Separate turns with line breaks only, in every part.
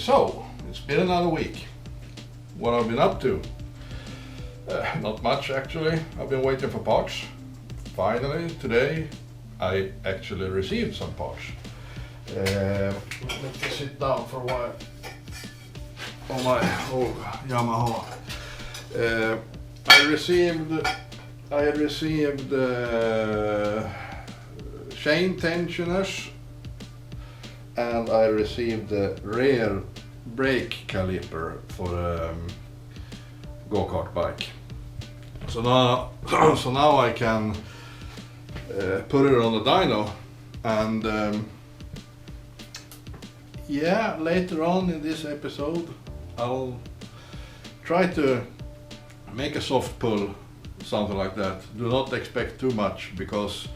So, it's been another week. What I've been up to? Not much actually. I've been waiting for parts. Finally, today, I actually received some parts. Let me sit down for a while on my old Yamaha. I received chain tensioners, and I received the rear brake caliper for a go-kart bike. So now I can put it on the dyno, and yeah, later on in this episode I'll try to make a soft pull, something like that. Do not expect too much because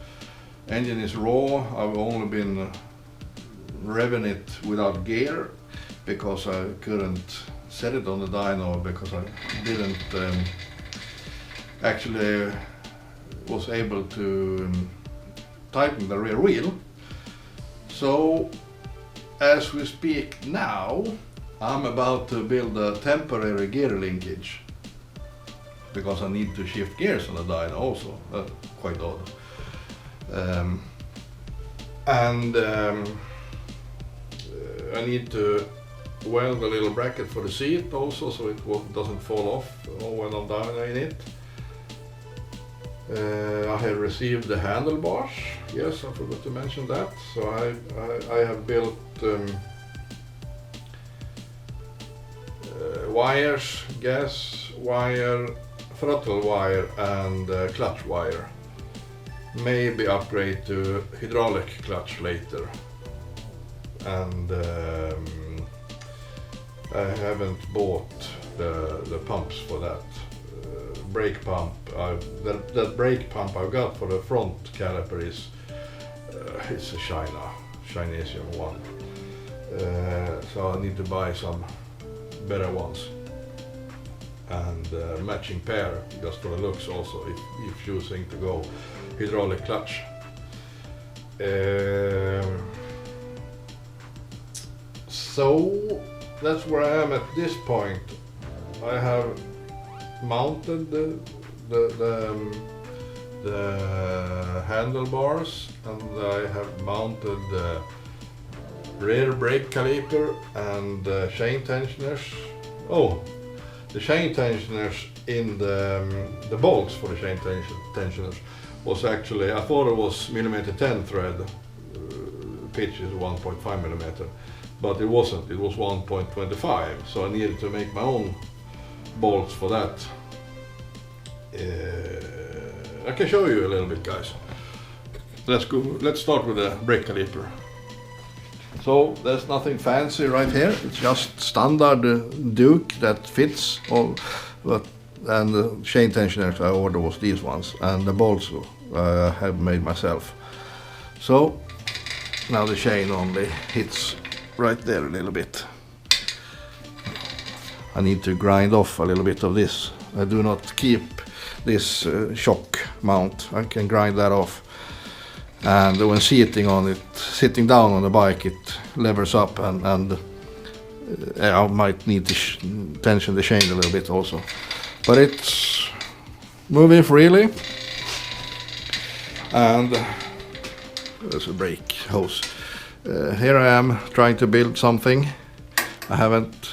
engine is raw. I've only been revving it without gear because I couldn't set it on the dyno because I didn't actually was able to tighten the rear wheel. So as we speak now, I'm about to build a temporary gear linkage because I need to shift gears on the dyno also. Quite odd. I need to weld a little bracket for the seat also, so it doesn't fall off when I'm down in it. I have received the handlebars. Yes, I forgot to mention that. So I have built wires, gas wire, throttle wire, and clutch wire. Maybe upgrade to hydraulic clutch later. And I haven't bought the pumps for that. Brake pump. That brake pump I've got for the front caliper is it's a Chinesian one. So I need to buy some better ones, and matching pair just for the looks also if choosing to go hydraulic clutch. So that's where I am at this point. I have mounted the handlebars, and I have mounted the rear brake caliper and the chain tensioners. Oh, the chain tensioners in the bolts for the chain tensioners was actually, I thought it was millimeter 10 thread, pitch is 1.5 millimeter, but it wasn't, it was 1.25, so I needed to make my own bolts for that. I can show you a little bit, guys. Let's start with the brake caliper. So there's nothing fancy right here, it's just standard Duke that fits all, and the chain tensioners I ordered was these ones, and the bolts I have made myself. So now the chain only hits right there a little bit. I need to grind off a little bit of this. I do not keep this shock mount. I can grind that off. And when sitting down on the bike, it levers up, and I might need to tension the chain a little bit also. But it's moving freely. And there's a brake hose. Here I am trying to build something. I haven't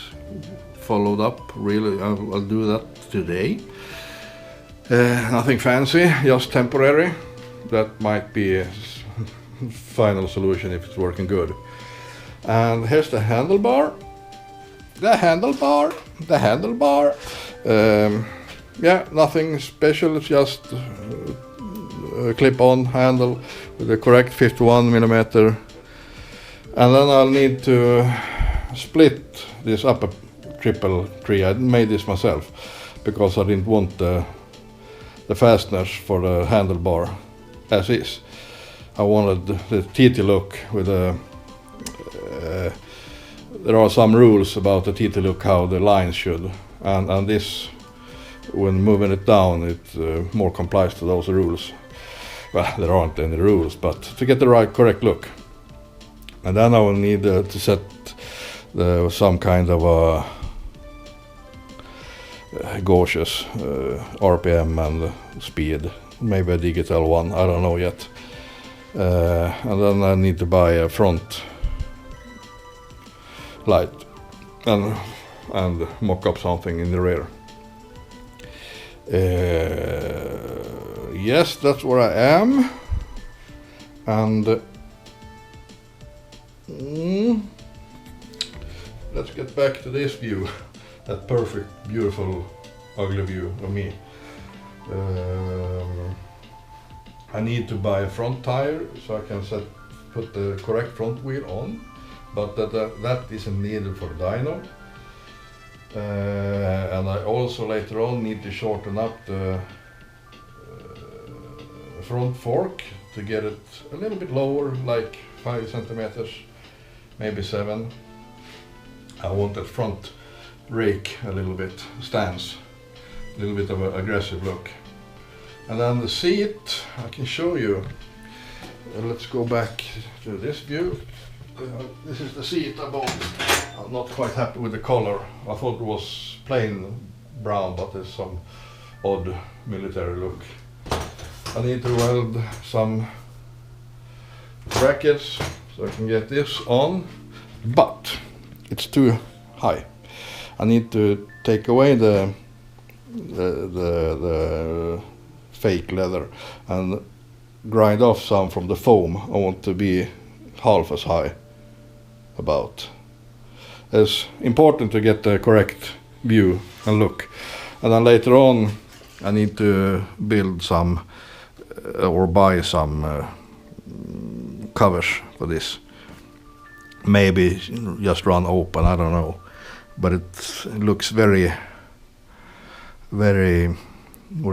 followed up really. I'll do that today. Nothing fancy, just temporary. That might be a final solution if it's working good. And here's the handlebar. Yeah, nothing special, it's just a clip-on handle with the correct 51 millimeter. And then I'll need to split this upper triple tree. I made this myself because I didn't want the fasteners for the handlebar as is. I wanted the TT look with a there are some rules about the TT look, how the lines should, and this, when moving it down, it more complies to those rules. Well, there aren't any rules, but to get the correct look. And then I will need to set there was some kind of a gauges RPM and speed, maybe a digital one, I don't know yet. And then I need to buy a front light and mock up something in the rear. Yes, that's where I am. And let's get back to this view, that perfect, beautiful, ugly view of me. I need to buy a front tire so I can put the correct front wheel on, but that isn't needed for the dyno. And I also later on need to shorten up the front fork to get it a little bit lower, like 5 centimeters, maybe 7. I want that front rake a little bit, stance, a little bit of an aggressive look. And then the seat, I can show you. Let's go back to this view. This is the seat I bought. I'm not quite happy with the color. I thought it was plain brown, but there's some odd military look. I need to weld some brackets so I can get this on, but it's too high. I need to take away the fake leather and grind off some from the foam. I want to be half as high about. It's important to get the correct view and look. And then later on I need to build some or buy some covers for this. Maybe just run open, I don't know. But it looks very, what do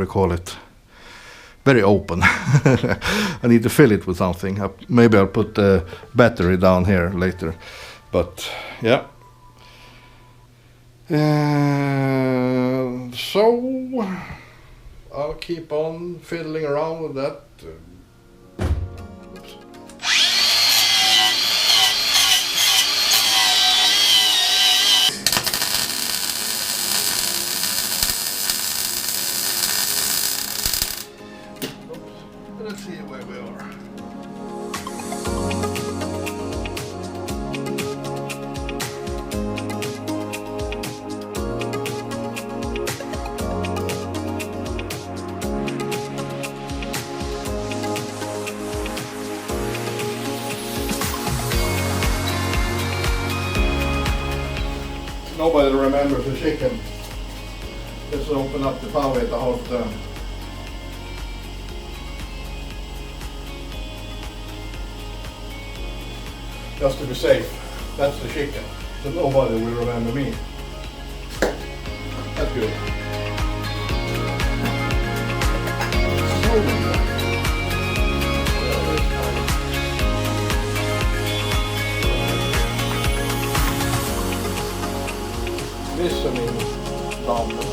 you call it? Very open. I need to fill it with something. Maybe I'll put the battery down here later. But yeah. So I'll keep on fiddling around with that. Let's see where we are. Nobody remembers the chicken. Let's open up the power at the half turn. Just to be safe, that's the chicken. So nobody will remember me. That's good. Listening downwards.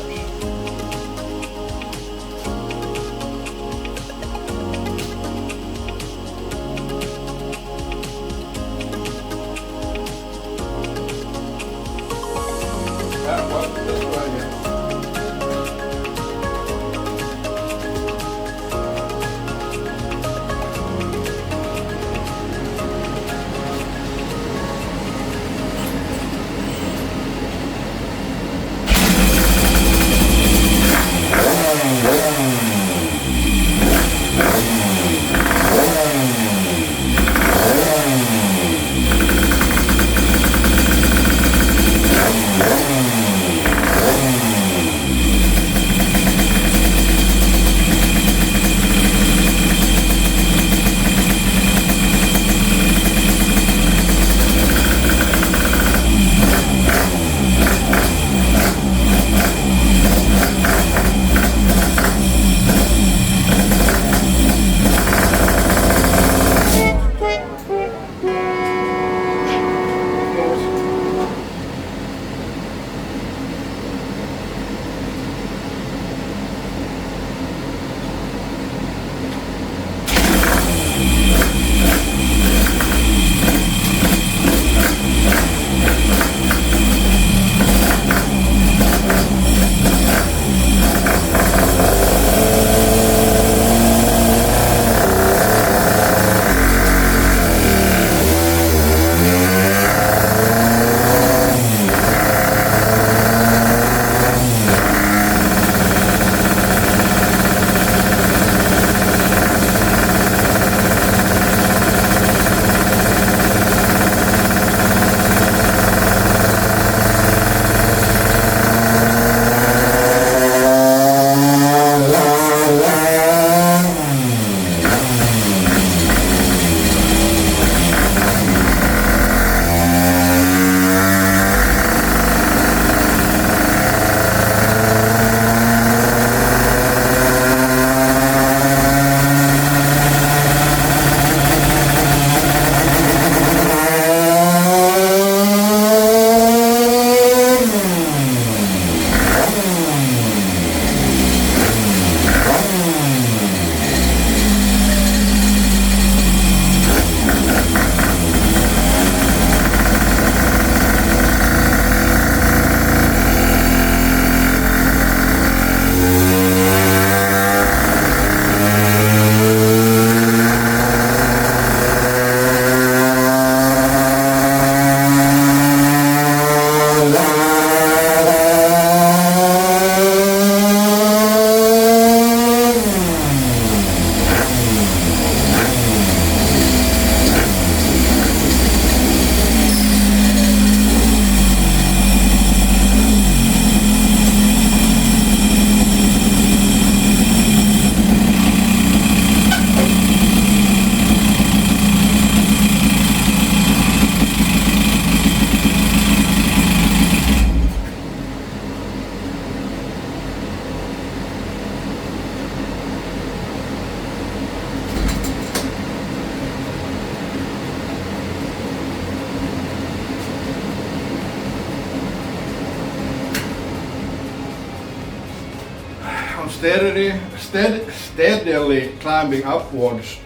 steadily climbing upwards.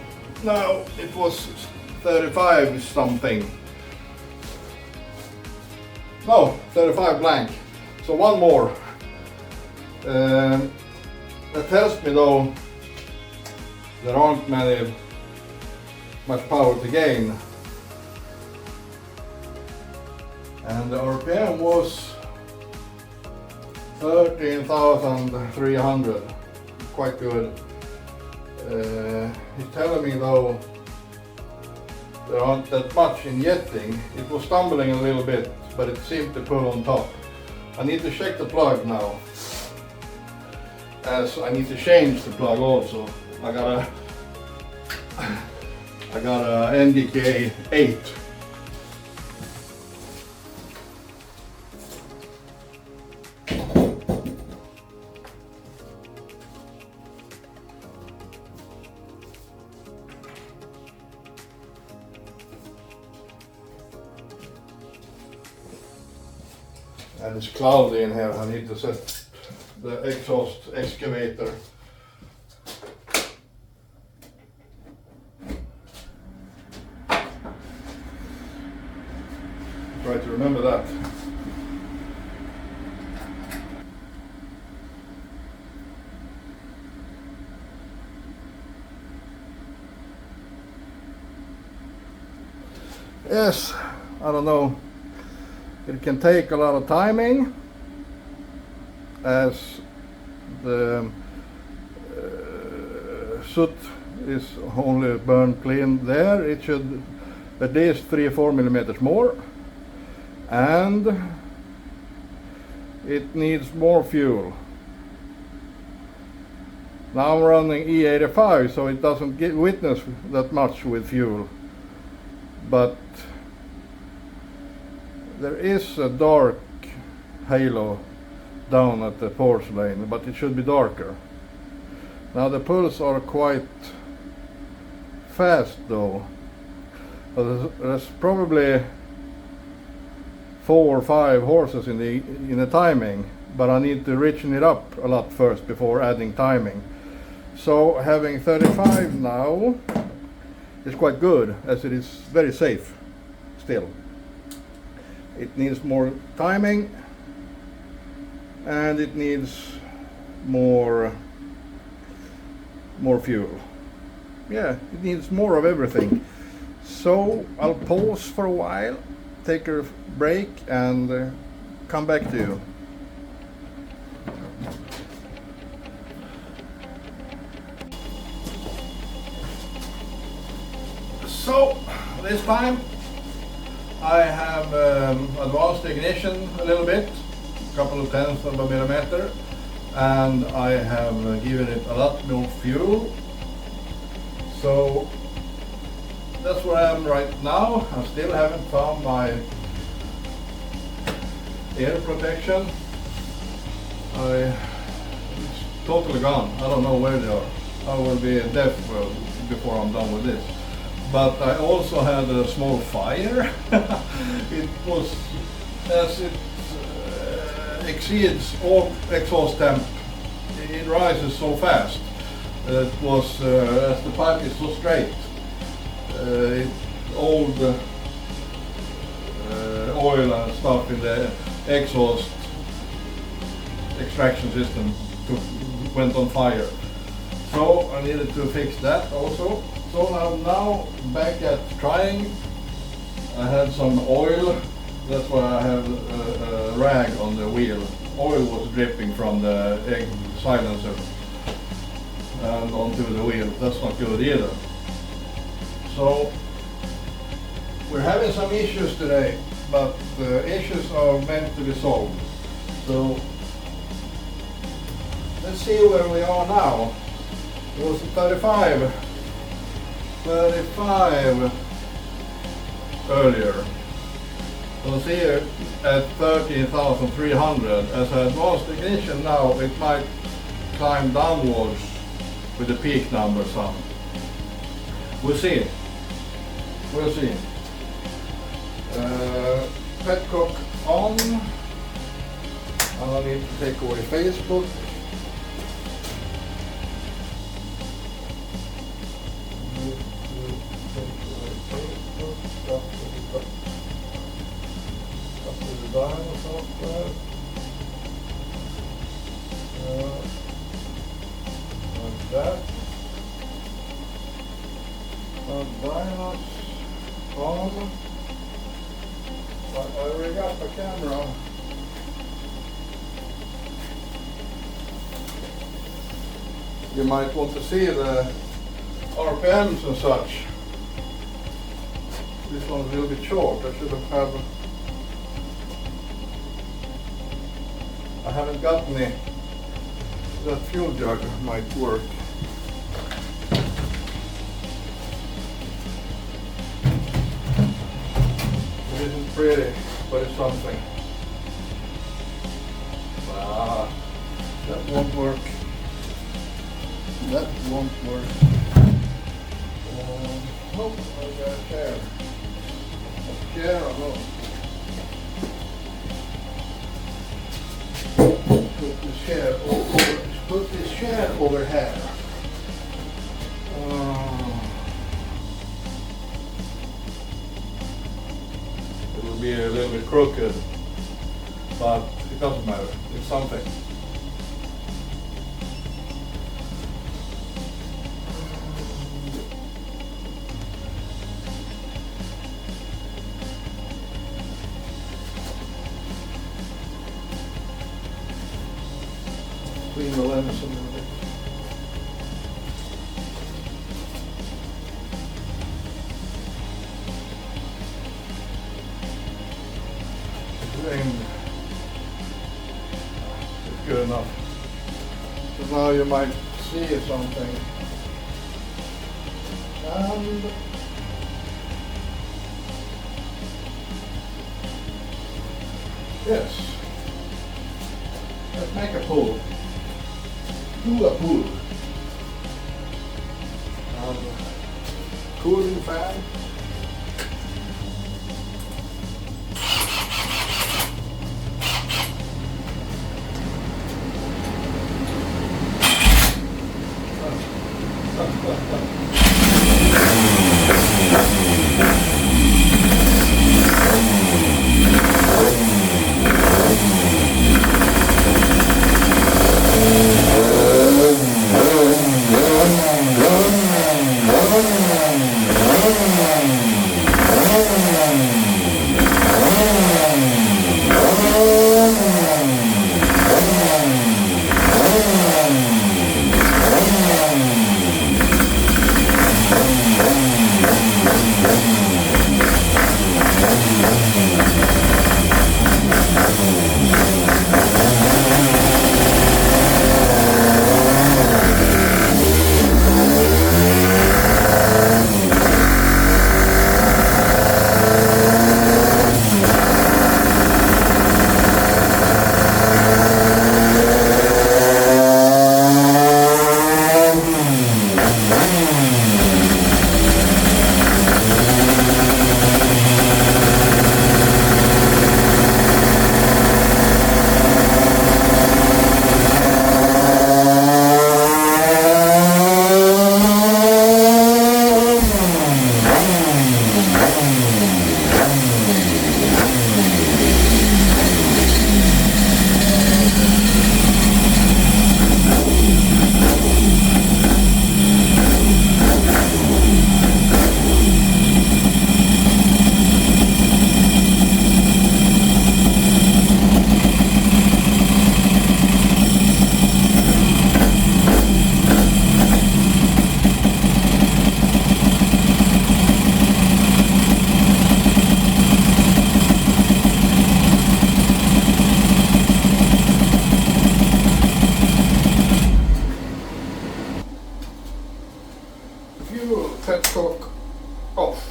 Now it was 35 something. No, 35 blank. So one more. That tells me though there aren't much power to gain. And the RPM was 13,300. Quite good. He's telling me though there aren't that much injecting. It was stumbling a little bit, but it seemed to pull on top. I need to check the plug now, as I need to change the plug also. I got a NDK 8. And it's cloudy in here. I need to set the exhaust excavator. Try to remember that. Yes, I don't know. It can take a lot of timing, as the soot is only burned clean there. It should at least 3 or 4 millimeters more, and it needs more fuel. Now I'm running E85, so it doesn't get witness that much with fuel, but there is a dark halo down at the porcelain, but it should be darker. Now the pulls are quite fast though. There's probably 4 or 5 horses in the timing, but I need to richen it up a lot first before adding timing. So having 35 now is quite good, as it is very safe still. It needs more timing, and it needs more fuel. Yeah, it needs more of everything. So I'll pause for a while, take a break, and come back to you. So this time I have advanced the ignition a little bit, a couple of tenths of a millimeter, and I have given it a lot more fuel. So that's where I am right now. I still haven't found my air protection. It's totally gone. I don't know where they are. I will be deaf before I'm done with this. But I also had a small fire. It was, as it exceeds all exhaust temp, it rises so fast. It was, as the pipe is so straight, old oil and stuff in the exhaust extraction system went on fire. So I needed to fix that also. So I'm now back at trying. I had some oil, that's why I have a rag on the wheel. Oil was dripping from the egg silencer and onto the wheel. That's not good either. So we're having some issues today, but the issues are meant to be solved. So let's see where we are now. It was 35 earlier. So here at 13,300. As I advanced ignition now, it might climb downwards with the peak number some. We'll see. We'll see. Petcock on. I need to take away Facebook. dyno software. Like that. Dyno's on. I rig up a camera. You might want to see the RPMs and such. This one's a little bit short. I should have had. I haven't got any. That fuel jug might work. It isn't pretty, but it's something. Ah, that won't work. That won't work. Nope, I got a chair. A chair alone. Put this chair over here. It will be a little bit crooked, but it doesn't matter. It's something. Clean the lens a little bit. It's good enough. So now you might see something. And yes, let's make a pool. Do a pool. Cooling fan. Petcock off.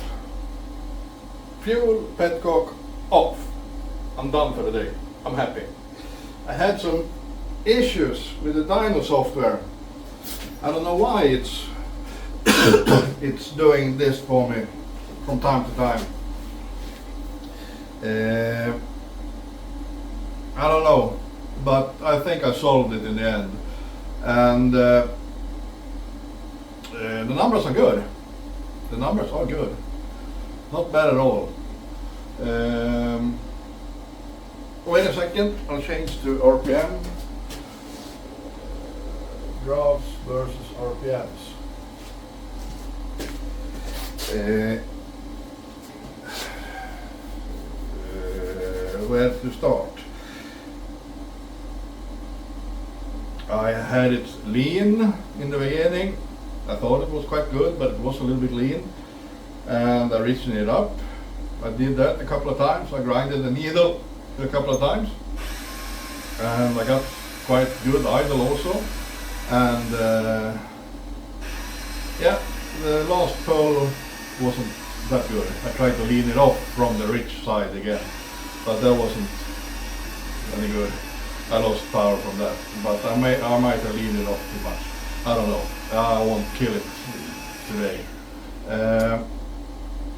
Fuel petcock off. I'm done for the day. I'm happy. I had some issues with the dyno software. I don't know why it's it's doing this for me from time to time. I don't know, but I think I solved it in the end. And the numbers are good. The numbers are good. Not bad at all. Wait a second, I'll change to RPM. Graphs versus RPMs. Where to start? I had it lean in the beginning. I thought it was quite good, but it was a little bit lean. And I reached it up. I did that a couple of times. I grinded the needle a couple of times. And I got quite good idle also. And yeah, the last pull wasn't that good. I tried to lean it off from the rich side again, but that wasn't any good. I lost power from that, but I might have leaned it off too much. I don't know. I won't kill it today.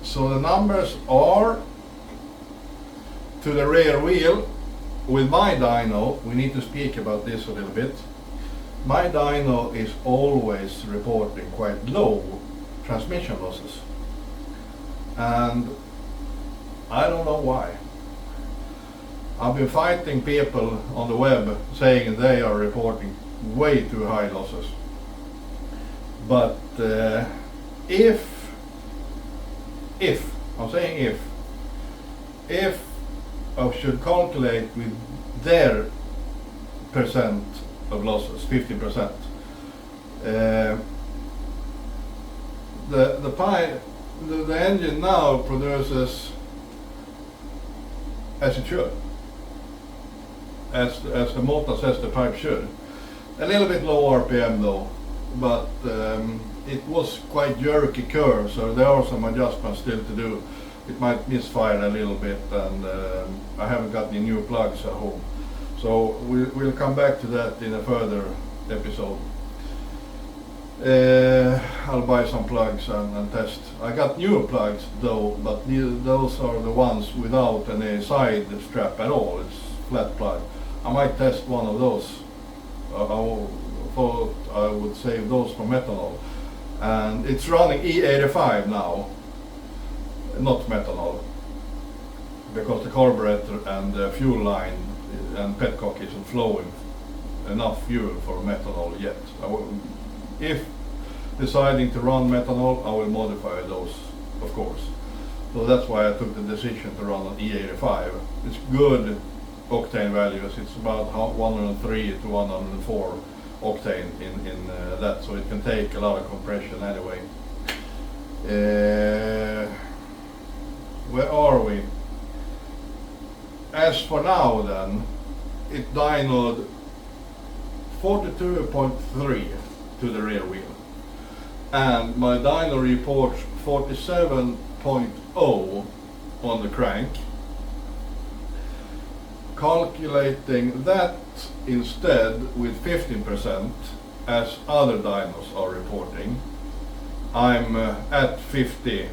So the numbers are to the rear wheel. With my dyno, we need to speak about this a little bit. My dyno is always reporting quite low transmission losses. And I don't know why. I've been fighting people on the web saying they are reporting way too high losses. But if I'm saying if I should calculate with their percent of losses, 50%, the engine now produces as it should, as the motor says the pipe should. A little bit low RPM though, but it was quite jerky curve, so there are some adjustments still to do. It might misfire a little bit, and I haven't got any new plugs at home. So we'll come back to that in a further episode. I'll buy some plugs and test. I got new plugs though, but those are the ones without any side strap at all. It's flat plug. I might test one of those. I thought I would save those for methanol. And it's running E85 now, not methanol, because the carburetor and the fuel line and petcock isn't flowing enough fuel for methanol yet. If deciding to run methanol, I will modify those, of course. So that's why I took the decision to run an E85. It's good octane values. It's about 103 to 104 octane in that, so it can take a lot of compression anyway. Where are we? As for now then, it dynoed 42.3 to the rear wheel, and my dyno reports 47.0 on the crank. Calculating that instead with 15% as other dynos are reporting, I'm at 50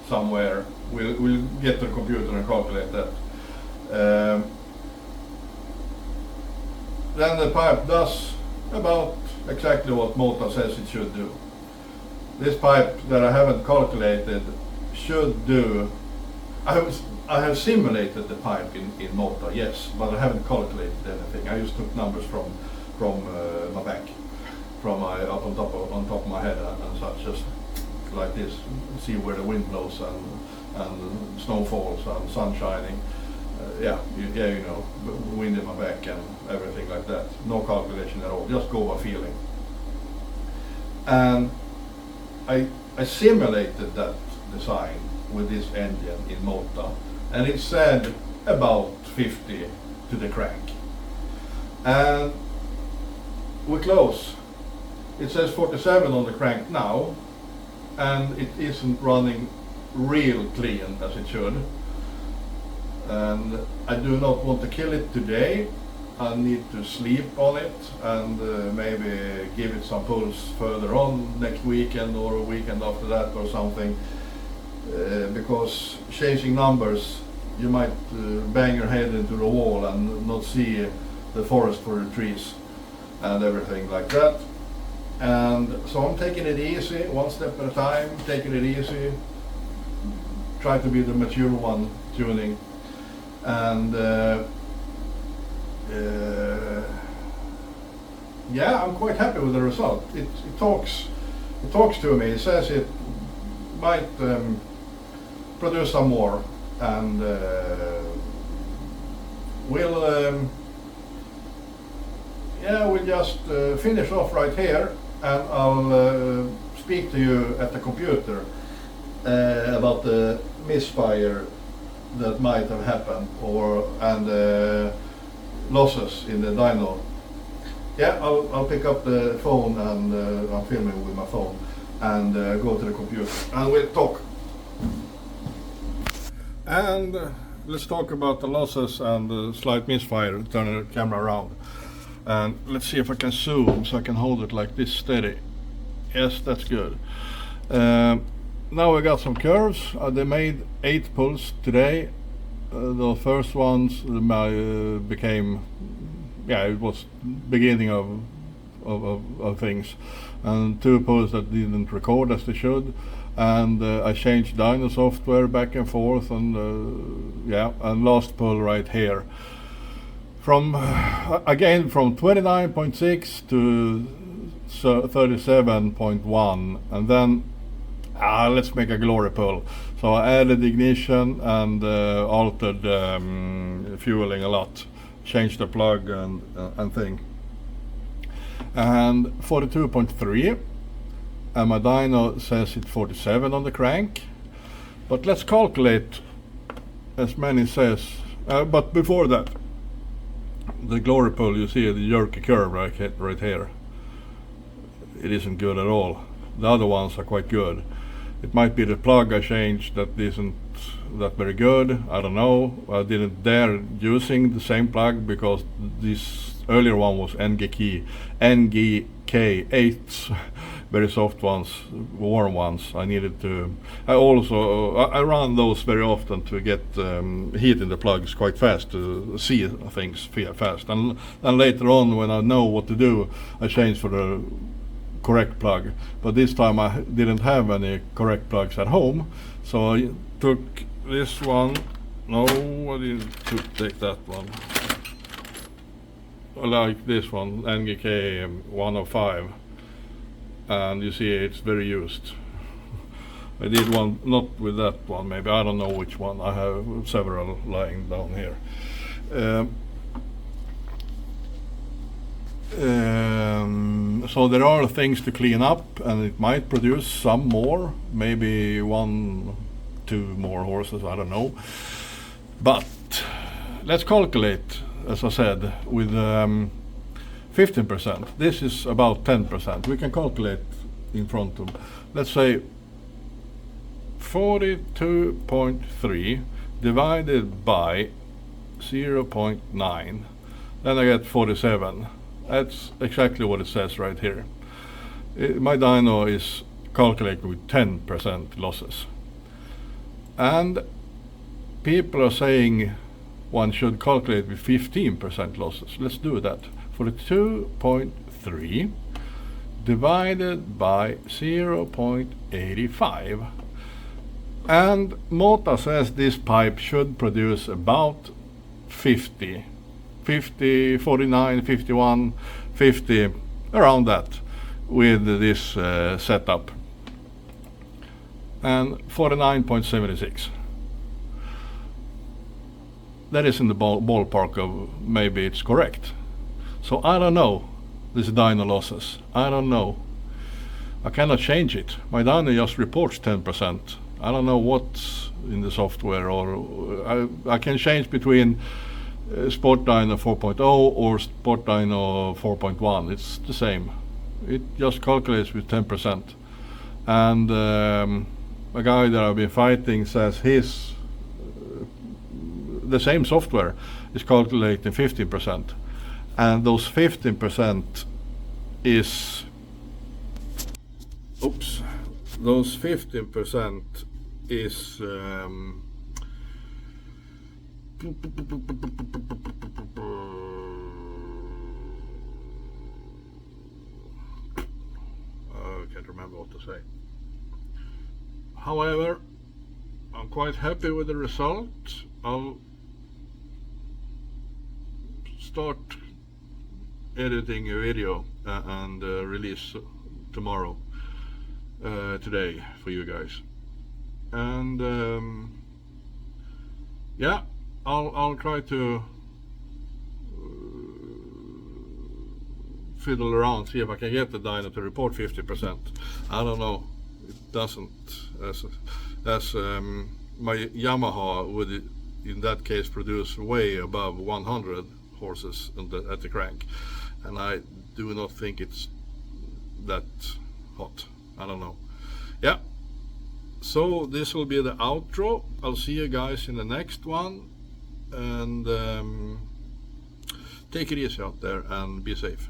somewhere. We'll get to the computer and calculate that. Then the pipe does about exactly what motor says it should do. This pipe that I haven't calculated should do, I have simulated the pipe in motor, yes, but I haven't calculated anything. I just took numbers from my back, from my up on top of my head and such, just like this. See where the wind blows and snow falls and sun shining. Yeah, you know, wind in my back and everything like that. No calculation at all, just go by feeling. And I simulated that design with this engine in motor, and it said about 50 to the crank. And we're close. It says 47 on the crank now, and it isn't running real clean as it should. And I do not want to kill it today. I need to sleep on it and maybe give it some pulse further on next weekend or a weekend after that or something. Because chasing numbers, you might bang your head into the wall and not see the forest for the trees and everything like that. And so I'm taking it easy, one step at a time, taking it easy. Try to be the mature one tuning. and yeah, I'm quite happy with the result. It talks to me. It says it might produce some more, and we'll just finish off right here, and I'll speak to you at the computer about the misfire that might have happened, and losses in the dyno. Yeah, I'll pick up the phone, and I'm filming with my phone, and go to the computer, and we'll talk. And let's talk about the losses and the slight misfire. Turn the camera around, and let's see if I can zoom so I can hold it like this steady. Yes, that's good. Now we got some curves. They made 8 pulls today. The first ones became, it was beginning of things, and 2 pulls that didn't record as they should, and I changed dyno software back and forth, and and last pull right here from again from 29.6 to 37.1, and then let's make a glory pull. So I added ignition and altered fueling a lot, changed the plug and thing. And 42.3, and my dyno says it's 47 on the crank. But let's calculate as many says. But before that, the glory pull, you see the jerky curve right here. It isn't good at all. The other ones are quite good. It might be the plug I changed that isn't that very good. I don't know. I didn't dare using the same plug because this earlier one was NGK8s, very soft ones, warm ones. I needed to. I run those very often to get heat in the plugs quite fast, to see things fast. And later on, when I know what to do, I change for the correct plug. But this time I didn't have any correct plugs at home, so I took this one. No, I didn't take that one. I like this one, NGK 105, and you see it's very used. I did one not with that one, maybe, I don't know which one. I have several lying down here. So there are things to clean up, and it might produce some more, maybe 1-2 more horses, I don't know. But let's calculate, as I said, with 15%. This is about 10%. We can calculate in front of, let's say 42.3 divided by 0.9. Then I get 47. That's exactly what it says right here. My dyno is calculated with 10% losses. And people are saying one should calculate with 15% losses. Let's do that. For the 2.3 divided by 0.85. And Mota says this pipe should produce about 50, 49, 51, 50, around that with this setup. And 49.76. That is in the ballpark of maybe it's correct. So I don't know this dyno losses. I don't know. I cannot change it. My dyno just reports 10%. I don't know what's in the software, or I can change between Sport Dyno 4.0 or Sport Dyno 4.1. It's the same. It just calculates with 10%. And a guy that I've been fighting says his the same software is calculating 15%, and those 15% is those 15% is I can't remember what to say. However, I'm quite happy with the result. I'll start editing a video and release tomorrow, today for you guys. And yeah, I'll try to fiddle around, see if I can get the dyno to report 50%. I don't know, it doesn't, as my Yamaha would in that case produce way above 100 horses at the crank, and I do not think it's that hot. I don't know. Yeah, so this will be the outro. I'll see you guys in the next one, and take it easy out there and be safe.